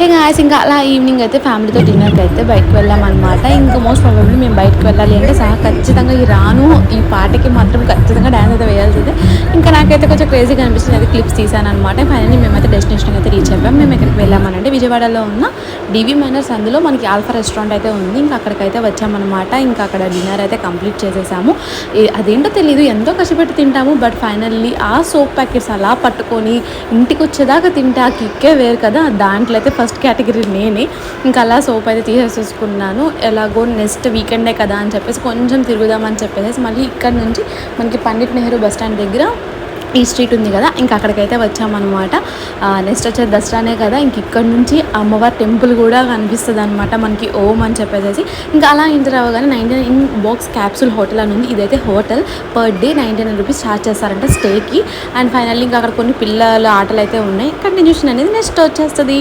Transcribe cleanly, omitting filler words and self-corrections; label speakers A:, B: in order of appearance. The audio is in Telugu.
A: హే గాయ్స్, ఇంకా అలా ఈవినింగ్ అయితే ఫ్యామిలీతో డిన్నర్కి అయితే బయటకు వెళ్ళామన్నమాట. ఇంకా మోస్ట్ ప్రాబబ్లీ మేము బయటకు వెళ్ళాలి అంటే ఖచ్చితంగా ఈ రాను ఈ పాటకి మాత్రం ఖచ్చితంగా డ్యాన్స్ అయితే వేయాల్సిందే. ఇంకా నాకైతే కొంచెం క్రేజీగా అనిపిస్తుంది, అయితే క్లిప్స్ తీసాను అనమాట. ఫైనల్లీ మేమైతే డెస్టినేషన్ అయితే రీచ్ అయిపోయాం. మేము ఎక్కడికి వెళ్ళామనంటే విజయవాడలో ఉన్న డివి మైనర్స్, అందులో మనకి ఆల్ఫా రెస్టారెంట్ అయితే ఉంది. ఇంకా అక్కడికైతే వచ్చామన్నమాట. ఇంకా అక్కడ డిన్నర్ అయితే కంప్లీట్ చేసేసాము. అదేంటో తెలియదు, ఎంతో కష్టపెట్టి తింటాము, బట్ ఫైనల్లీ ఆ సోప్ ప్యాకెట్స్ అలా పట్టుకొని ఇంటికి వచ్చేదాకా తింటే ఆ కిక్కే వేరు కదా. దాంట్లో అయితే ఫస్ట్ కేటగిరీ నేనే. ఇంకా అలా సోప్ అయితే తీసేసుకున్నాను. ఎలాగో నెక్స్ట్ వీకెండే కదా అని చెప్పేసి కొంచెం తిరుగుదామని చెప్పేసి మళ్ళీ ఇక్కడ నుంచి మనకి పండిట్ నెహ్రూ బస్ స్టాండ్ దగ్గర ఈ స్ట్రీట్ ఉంది కదా, ఇంకా అక్కడికైతే వచ్చామన్నమాట. నెక్స్ట్ వచ్చే దసరానే కదా, ఇంక ఇక్కడ నుంచి అమ్మవారి టెంపుల్ కూడా కనిపిస్తుంది అనమాట మనకి, ఓం అని చెప్పేసి. ఇంకా అలా ఎంటర్ అవ్వగానే 99 బాక్స్ క్యాప్సూల్ హోటల్ అని ఉంది. ఇదైతే hotel, per day 99 rupees charge చేస్తారంట స్టేకి. అండ్ ఫైనల్లీ ఇంకా అక్కడ కొన్ని పిల్లల ఆటలు అయితే ఉన్నాయి. కంటిన్యూషన్ అనేది నెక్స్ట్ వచ్చేస్తుంది.